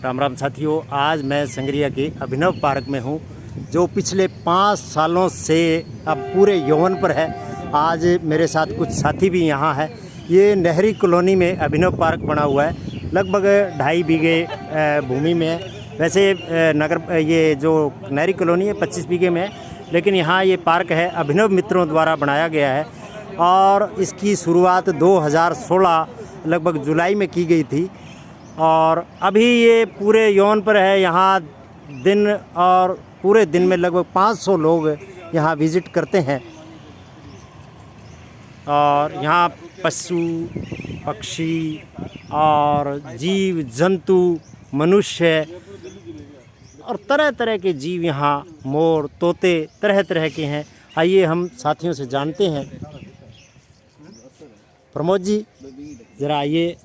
राम राम साथियों, आज मैं संगरिया के अभिनव पार्क में हूँ जो पिछले 5 सालों से अब पूरे यौवन पर है। आज मेरे साथ कुछ साथी भी यहाँ है। ये नहरी कॉलोनी में अभिनव पार्क बना हुआ है, लगभग 2.5 बीघे भूमि में है। वैसे नगर ये जो नहरी कॉलोनी है 25 बीघे में है, लेकिन यहाँ ये पार्क है अभिनव मित्रों द्वारा बनाया गया है और इसकी शुरुआत 2016 लगभग जुलाई में की गई थी और अभी ये पूरे यौवन पर है। यहाँ दिन और पूरे दिन में लगभग 500 लोग यहाँ विज़िट करते हैं और यहाँ पशु पक्षी और जीव जंतु मनुष्य और तरह तरह के जीव, यहाँ मोर तोते तरह तरह के हैं। आइए हम साथियों से जानते हैं। प्रमोद जी, ज़रा आइए।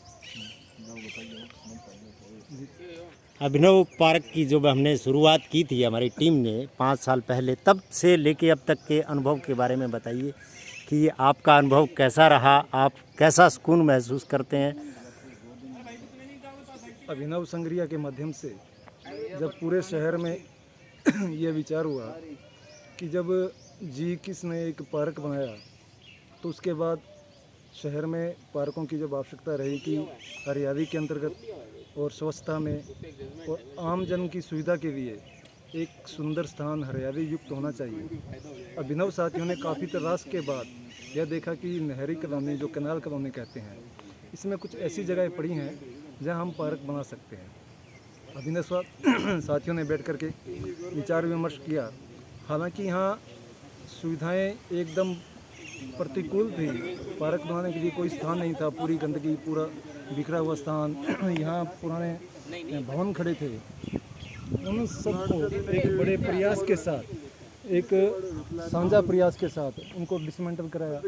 अभिनव पार्क की जो हमने शुरुआत की थी हमारी टीम ने 5 साल पहले, तब से लेके अब तक के अनुभव के बारे में बताइए कि आपका अनुभव कैसा रहा, आप कैसा सुकून महसूस करते हैं। अभिनव संगरिया के माध्यम से जब पूरे शहर में ये विचार हुआ कि जब जी21 ने एक पार्क बनाया तो उसके बाद शहर में पार्कों की जब आवश्यकता रही कि हरियाली के अंतर्गत और स्वच्छता में और आम जन की सुविधा के लिए एक सुंदर स्थान हरियाली युक्त होना चाहिए। अभिनव साथियों ने काफ़ी तलाश के बाद यह देखा कि नहरी कॉलोनी, जो कैनाल कॉलोनी कहते हैं, इसमें कुछ ऐसी जगहें पड़ी हैं जहां हम पार्क बना सकते हैं। अभिनव साथियों ने बैठ कर के विचार विमर्श किया। हालांकि यहाँ सुविधाएं एकदम प्रतिकूल थी, पार्क बनाने के लिए कोई स्थान नहीं था, पूरी गंदगी, पूरा बिखरा हुआ स्थान, यहाँ पुराने भवन खड़े थे। उन सबको एक बड़े प्रयास के साथ, एक साझा प्रयास के साथ उनको डिसमेंटल कराया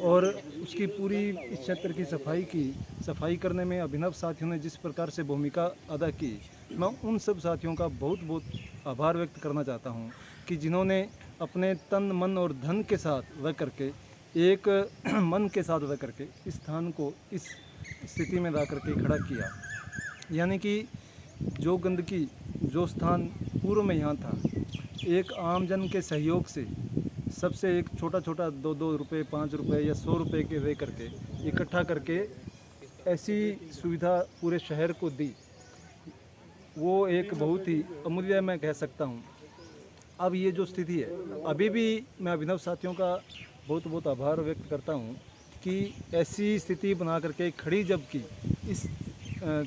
और उसकी पूरी इस क्षेत्र की सफाई करने में अभिनव साथियों ने जिस प्रकार से भूमिका अदा की, मैं उन सब साथियों का बहुत बहुत आभार व्यक्त करना चाहता हूँ कि जिन्होंने अपने तन मन और धन के साथ रह करके, एक मन के साथ रह करके इस स्थान को इस स्थिति में ला करके खड़ा किया। यानी कि जो गंदगी, जो स्थान पूर्व में यहाँ था, एक आम जन के सहयोग से सबसे एक छोटा छोटा 2-2 रुपये, 5 रुपये या 100 रुपये के दे करके इकट्ठा करके ऐसी सुविधा पूरे शहर को दी, वो एक बहुत ही अमूल्य मैं कह सकता हूँ। अब ये जो स्थिति है, अभी भी मैं अभिनव साथियों का बहुत बहुत आभार व्यक्त करता हूँ कि ऐसी स्थिति बना करके खड़ी जब की, इस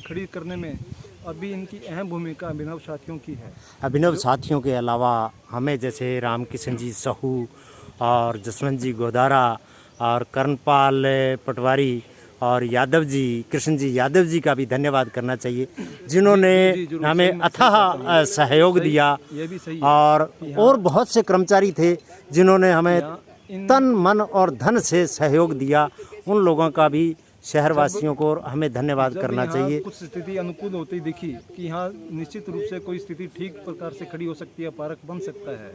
खड़ी करने में अभी इनकी अहम भूमिका अभिनव साथियों की है। अभिनव साथियों के अलावा हमें जैसे रामकिशन जी सहू और जसवंत जी गोदारा और कर्णपाल पटवारी और यादव जी, कृष्ण जी यादव जी का भी धन्यवाद करना चाहिए, जिन्होंने हमें अथाह सहयोग दिया। और बहुत से कर्मचारी थे जिन्होंने हमें तन मन और धन से सहयोग दिया। उन लोगों का भी शहरवासियों को हमें धन्यवाद करना चाहिए। कुछ स्थिति अनुकूल होती दिखी कि यहाँ निश्चित रूप से कोई स्थिति ठीक प्रकार से खड़ी हो सकती है, पार्क बन सकता है,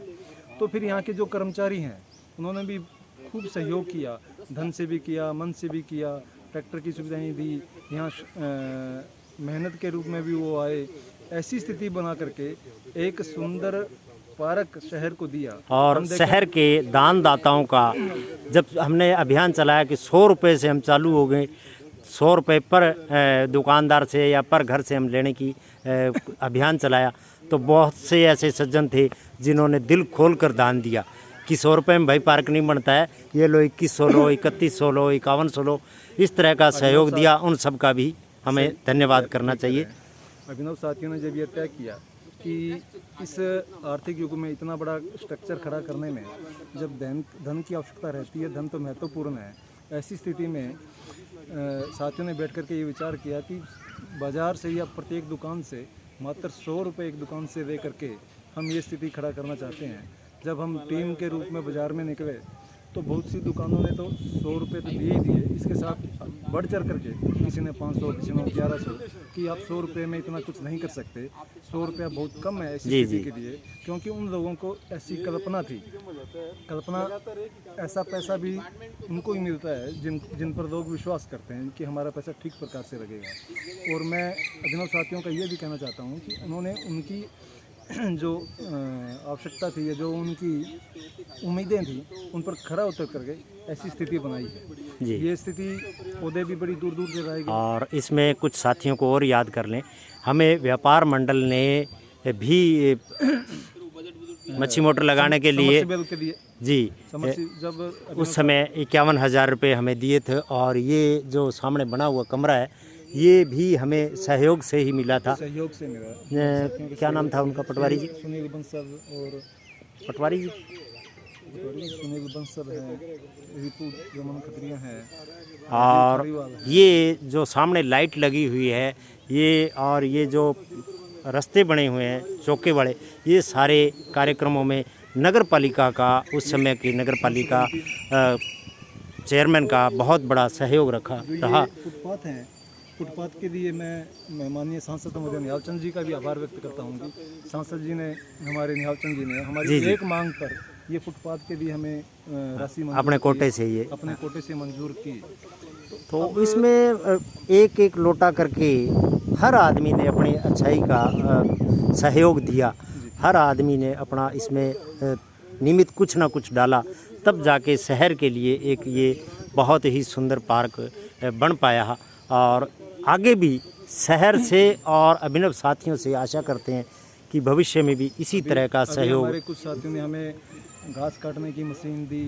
तो फिर यहाँ के जो कर्मचारी हैं उन्होंने भी खूब सहयोग किया, धन से भी किया, मन से भी किया, ट्रैक्टर की सुविधाएं दी, यहाँ मेहनत के रूप में भी वो आए। ऐसी स्थिति बना करके एक सुंदर पार्क शहर को दिया। और शहर के दानदाताओं का जब हमने अभियान चलाया कि 100 रुपये से हम चालू हो गए, 100 रुपये पर दुकानदार से या पर घर से हम लेने की अभियान चलाया, तो बहुत से ऐसे सज्जन थे जिन्होंने दिल खोल कर दान दिया कि 100 रुपये में भाई पार्क नहीं बनता है, ये लो 2100 लो, 3100 लो, 5100 लो, इस तरह का सहयोग दिया। उन सब का भी हमें धन्यवाद करना चाहिए। अभिनव साथियों ने जब ये तय किया कि इस आर्थिक युग में इतना बड़ा स्ट्रक्चर खड़ा करने में जब धन की आवश्यकता रहती है, धन तो महत्वपूर्ण है, ऐसी स्थिति में साथियों ने बैठ कर के ये विचार किया कि बाज़ार से या प्रत्येक दुकान से मात्र 100 रुपये एक दुकान से दे करके हम ये स्थिति खड़ा करना चाहते हैं। जब हम टीम के रूप में बाज़ार में निकले तो बहुत सी दुकानों ने तो 100 रुपये तो दिए ही दिए, इसके साथ बढ़ चढ़ करके किसी ने 500, किसी ने 1100 कि आप 100 रुपये में इतना कुछ नहीं कर सकते। 100 रुपया बहुत कम है ऐसी जी, स्थिति जी। के लिए, क्योंकि उन लोगों को ऐसी कल्पना थी। कल्पना ऐसा पैसा भी उनको ही मिलता है जिन पर लोग विश्वास करते हैं कि हमारा पैसा ठीक प्रकार से लगेगा। और मैं अभिनव साथियों का ये भी कहना चाहता हूँ कि उन्होंने उनकी जो आवश्यकता थी या जो उनकी उम्मीदें थी उन पर खरा उतर करके ऐसी स्थिति बनाई है। जी। ये स्थिति पौधे भी बड़ी दूर दूर से लाएगी। और इसमें कुछ साथियों को और याद कर लें, हमें व्यापार मंडल ने भी मच्छी मोटर लगाने के लिए समरसेबल के लिए जी जब उस समय 51,000 रुपये हमें दिए थे। और ये जो सामने बना हुआ कमरा है ये भी हमें सहयोग से ही मिला था। सहयोग से मिला। क्या नाम था उनका? पटवारी जी, सुनील बंसल और पटवारी जी, सुनील बंसल है, रितु रमन खत्रिया है, और ये जो सामने लाइट लगी हुई है ये, और ये जो रास्ते बने हुए हैं चौके वाले, ये सारे कार्यक्रमों में नगर पालिका का, उस समय की नगर पालिका चेयरमैन का बहुत बड़ा सहयोग रहा। फुटपाथ हैं, फुटपाथ के लिए मैं माननीय सांसद महोदय निहाल चंद जी का भी आभार व्यक्त करता हूँ कि सांसद जी ने, हमारे निहाल चंद जी ने हमारी एक मांग पर ये फुटपाथ के लिए हमें राशि अपने कोटे से ये अपने कोटे से मंजूर की। तो इसमें एक एक लोटा करके हर आदमी ने अपनी अच्छाई का सहयोग दिया। हर आदमी ने अपना इसमें निमित्त कुछ ना कुछ डाला, तब जाके शहर के लिए एक ये बहुत ही सुंदर पार्क बन पाया। और आगे भी शहर से और अभिनव साथियों से आशा करते हैं कि भविष्य में भी इसी तरह का सहयोग। हमारे कुछ साथियों ने हमें घास काटने की मशीन दी,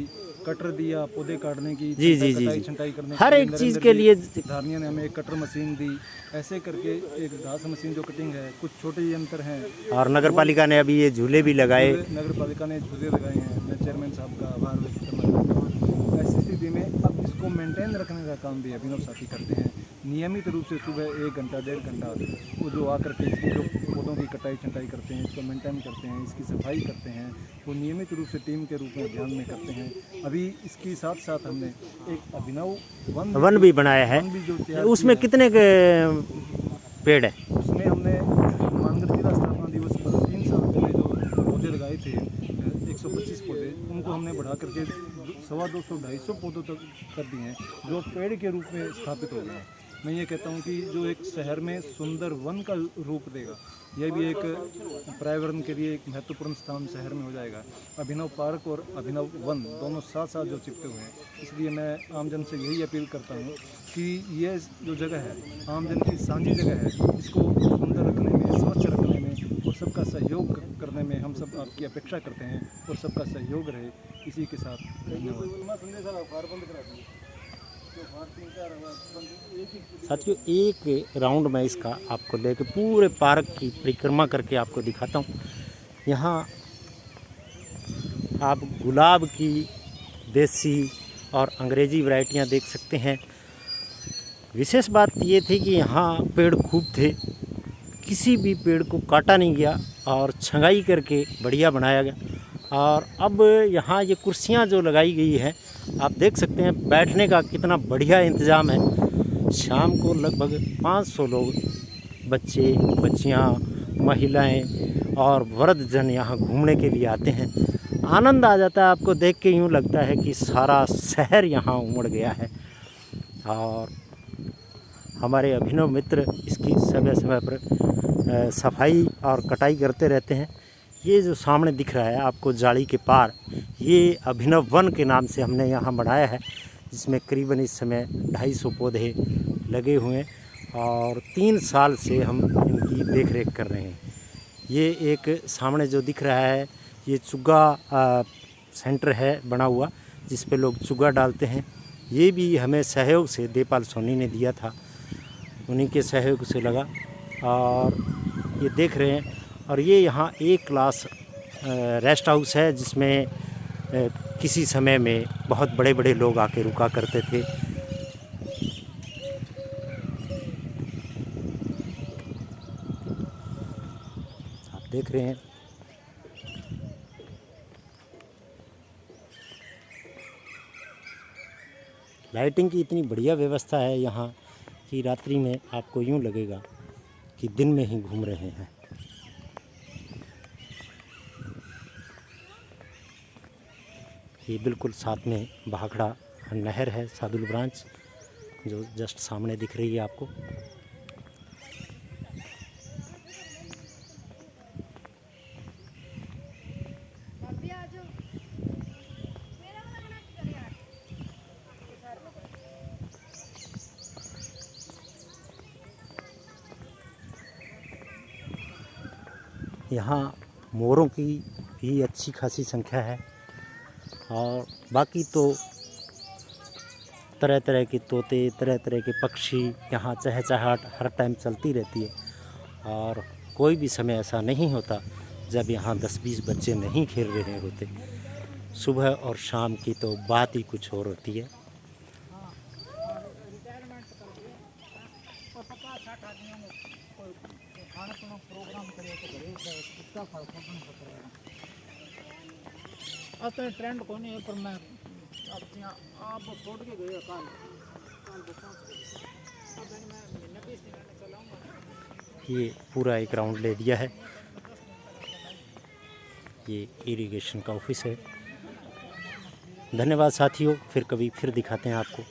कटर दिया, पौधे काटने की, जी छंटाई करने हर एक चीज़ के लिए। धारनिया ने हमें एक कटर मशीन दी। ऐसे करके एक घास मशीन जो कटिंग है, कुछ छोटे यंत्र हैं। और नगर पालिका ने अभी ये झूले भी लगाए। नगर पालिका ने झूले लगाए हैं। मैं चेयरमैन साहब का आभार व्यक्त करना चाहता हूँ। ऐसी स्थिति में अब इसको मेंटेन रखने का काम भी अभिनव साथी करते हैं। नियमित रूप से सुबह 1 घंटा 1.5 घंटा वो जो आकर के इसकी जो पौधों की कटाई छंटाई करते हैं, इसको मेंटेन करते हैं, इसकी सफाई करते हैं, वो नियमित रूप से टीम के रूप में ध्यान में करते हैं। अभी इसके साथ साथ हमने एक अभिनव वन भी बनाया है। उसमें कितने के पेड़ है? उसमें हमने मानगढ़ जिला स्थापना दिवस पर 3 साल पहले जो पौधे लगाए थे 125 पौधे, उनको हमने बढ़ा करके 250-250 पौधों तक कर दिए हैं, जो पेड़ के रूप में स्थापित हो गए हैं। मैं ये कहता हूँ कि जो एक शहर में सुंदर वन का रूप देगा, यह भी एक पर्यावरण के लिए एक महत्वपूर्ण स्थान शहर में हो जाएगा। अभिनव पार्क और अभिनव वन दोनों साथ साथ जो चिपके हुए हैं, इसलिए मैं आमजन से यही अपील करता हूँ कि ये जो जगह है आमजन की साझी जगह है, इसको सुंदर रखने में, स्वच्छ रखने में और सबका सहयोग करने में हम सब आपकी अपेक्षा करते हैं और सबका सहयोग रहे। इसी के साथ धन्यवाद। साथियों, एक राउंड में इसका आपको लेके पूरे पार्क की परिक्रमा करके आपको दिखाता हूँ। यहाँ आप गुलाब की देसी और अंग्रेज़ी वैरायटियाँ देख सकते हैं। विशेष बात ये थी कि यहाँ पेड़ खूब थे, किसी भी पेड़ को काटा नहीं गया और छंगाई करके बढ़िया बनाया गया। और अब यहाँ ये कुर्सियाँ जो लगाई गई हैं, आप देख सकते हैं बैठने का कितना बढ़िया इंतज़ाम है। शाम को लगभग 500 लोग, बच्चे, बच्चियाँ, महिलाएं और वृद्धजन यहाँ घूमने के लिए आते हैं। आनंद आ जाता है, आपको देख के यूँ लगता है कि सारा शहर यहाँ उमड़ गया है। और हमारे अभिनव मित्र इसकी समय समय पर सफाई और कटाई करते रहते हैं। ये जो सामने दिख रहा है आपको जाली के पार, ये अभिनव वन के नाम से हमने यहाँ बनाया है, जिसमें करीबन इस समय 250 पौधे लगे हुए हैं और 3 साल से हम इनकी देख रेख कर रहे हैं। ये एक सामने जो दिख रहा है ये चुग्गा सेंटर है बना हुआ, जिस पे लोग चुग्गा डालते हैं। ये भी हमें सहयोग से देवपाल सोनी ने दिया था, उन्हीं के सहयोग से लगा। और ये देख रहे हैं, और ये यहाँ एक क्लास रेस्ट हाउस है, जिसमें किसी समय में बहुत बड़े बड़े लोग आके रुका करते थे। आप देख रहे हैं। लाइटिंग की इतनी बढ़िया व्यवस्था है यहाँ कि रात्रि में आपको यूँ लगेगा कि दिन में ही घूम रहे हैं। ये बिल्कुल साथ में भाखड़ा नहर है, सादुल ब्रांच, जो जस्ट सामने दिख रही है आपको। यहाँ मोरों की भी अच्छी खासी संख्या है और बाकी तो तरह तरह के तोते, तरह तरह के पक्षी, यहाँ चहचहाट हर टाइम चलती रहती है और कोई भी समय ऐसा नहीं होता जब यहाँ 10-20 बच्चे नहीं खेल रहे होते। सुबह और शाम की तो बात ही कुछ और होती है। ट्रेंड को नहीं है पर मैं आप छोड़ के गए काल ये पूरा एक राउंड ले दिया है। ये इरिगेशन का ऑफिस है। धन्यवाद साथियों, फिर कभी फिर दिखाते हैं आपको।